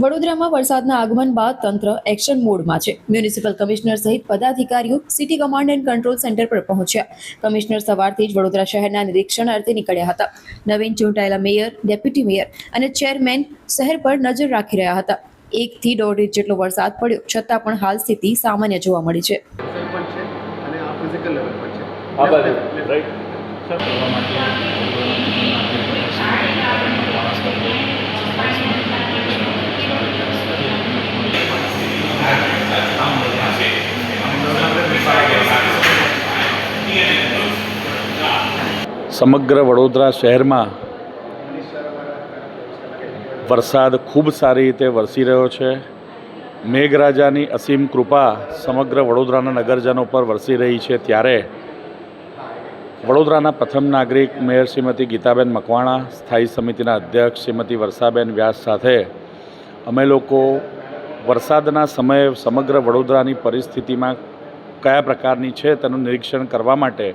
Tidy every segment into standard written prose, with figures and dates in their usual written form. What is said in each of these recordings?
વડોદરામાં વરસાદના આગમન બાદ તંત્ર એક્શન મોડમાં છે. મ્યુનિસિપલ કમિશનર સહિત પદાધિકારીઓ city command and control centre પર પહોંચ્યા. કમિશનર સવારથી જ વડોદરા શહેરના નિરીક્ષણ અર્થે નીકળ્યા હતા. નવીન ચૂંટાયેલા મેયર, ડેપ્યુટી મેયર અને ચેરમેન શહેર પર નજર રાખી રહ્યા હતા. 1 થી 1.5 ઇંચ જેટલો વરસાદ પડ્યો, છતાં પણ હાલ સ્થિતિ સામાન્ય જોવા મળી છે. સમગ્ર વડોદરા શહેરમાં વરસાદ ખૂબ સારી રીતે વરસી રહ્યો છે. મેઘરાજાની અસીમ કૃપા સમગ્ર વડોદરાના નગરજનો પર વરસી રહી છે. ત્યારે વડોદરાના પ્રથમ નાગરિક મેયર શ્રીમતી ગીતાબેન મકવાણા, સ્થાયી સમિતિના અધ્યક્ષ શ્રીમતી વર્ષાબેન વ્યાસ સાથે અમે લોકો વરસાદના સમયે સમગ્ર વડોદરાની પરિસ્થિતિમાં કયા પ્રકારની છે તેનું નિરીક્ષણ કરવા માટે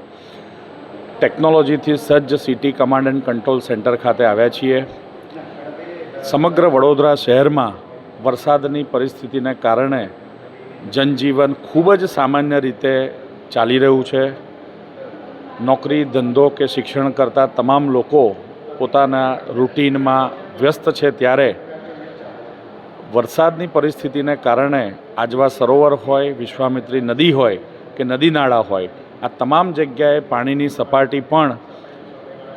ટેકનોલોજીથી સજ્જ city command and control centre ખાતે આવ્યા છીએ. સમગ્ર વડોદરા શહેરમાં વરસાદની પરિસ્થિતિને કારણે જનજીવન ખૂબ જ સામાન્ય રીતે ચાલી રહ્યું છે. નોકરી, ધંધો કે શિક્ષણ કરતા તમામ લોકો પોતાના રૂટીનમાં વ્યસ્ત છે. ત્યારે વરસાદની પરિસ્થિતિને કારણે આજવા સરોવર હોય, વિશ્વામિત્રી નદી હોય કે નદી નાળા હોય, આ તમામ જગ્યાએ પાણીની સપાટી પણ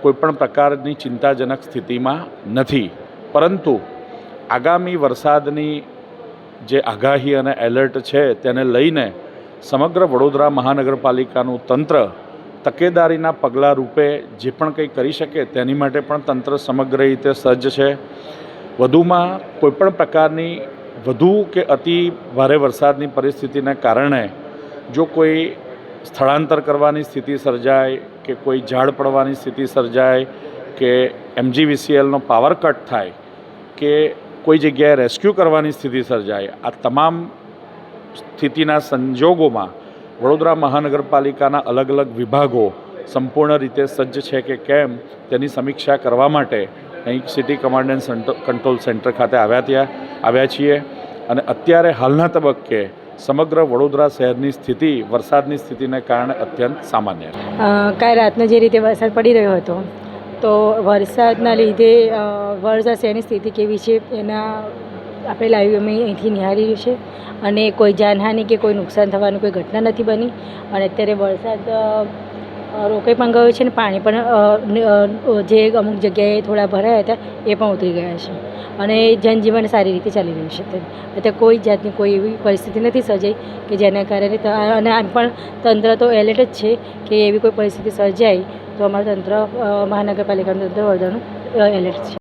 કોઈપણ પ્રકારની ચિંતાજનક સ્થિતિમાં નથી. પરંતુ આગામી વરસાદની જે આગાહી અને એલર્ટ છે તેને લઈને સમગ્ર વડોદરા મહાનગરપાલિકાનું તંત્ર તકેદારીના પગલાં રૂપે જે પણ કંઈ કરી શકે તેની માટે પણ તંત્ર સમગ્ર રીતે સજ્જ છે. વધુમાં કોઈપણ પ્રકારની વધુ કે અતિ ભારે વરસાદની પરિસ્થિતિને કારણે જો કોઈ સ્થળાંતર કરવાની સ્થિતિ સર્જાય કે કોઈ ઝાડ પડવાની સ્થિતિ સર્જાય કે MGVCLનો પાવર કટ થાય કે કોઈ જગ્યાએ રેસ્ક્યુ કરવાની સ્થિતિ સર્જાય, આ તમામ સ્થિતિના સંજોગોમાં વડોદરા મહાનગરપાલિકાના અલગ અલગ વિભાગો સંપૂર્ણ રીતે સજ્જ છે કે કેમ તેની સમીક્ષા કરવા માટે અહીં city command and control centre ખાતે આવ્યા છીએ. અને અત્યારે હાલના તબક્કે સમગ્ર વડોદરા શહેરની સ્થિતિ વરસાદની સ્થિતિને કારણે અત્યંત સામાન્ય છે. કાલ રાતનો જે રીતે વરસાદ પડી રહ્યો હતો, તો વરસાદના લીધે વડોદરા શહેરની સ્થિતિ કેવી છે એના આપણે લાઈવ અમે અહીંથી નિહાળી રહ્યું છે. અને કોઈ જાનહાનિ કે કોઈ નુકસાન થવાની કોઈ ઘટના નથી બની. અને અત્યારે વરસાદ રોકાઈ પણ ગયો છે અને પાણી પણ જે અમુક જગ્યાએ થોડા ભરાયા હતા એ પણ ઉતરી ગયા છે. અને જનજીવન સારી રીતે ચાલી રહ્યું છે. અત્યારે કોઈ જાતની કોઈ એવી પરિસ્થિતિ નથી સર્જાઈ કે જેના કારણે અને આમ પણ તંત્ર તો એલર્ટ જ છે કે એવી કોઈ પરિસ્થિતિ સર્જાય તો અમારું તંત્ર મહાનગરપાલિકાનું તંત્ર વડોદરાનું એલર્ટ છે.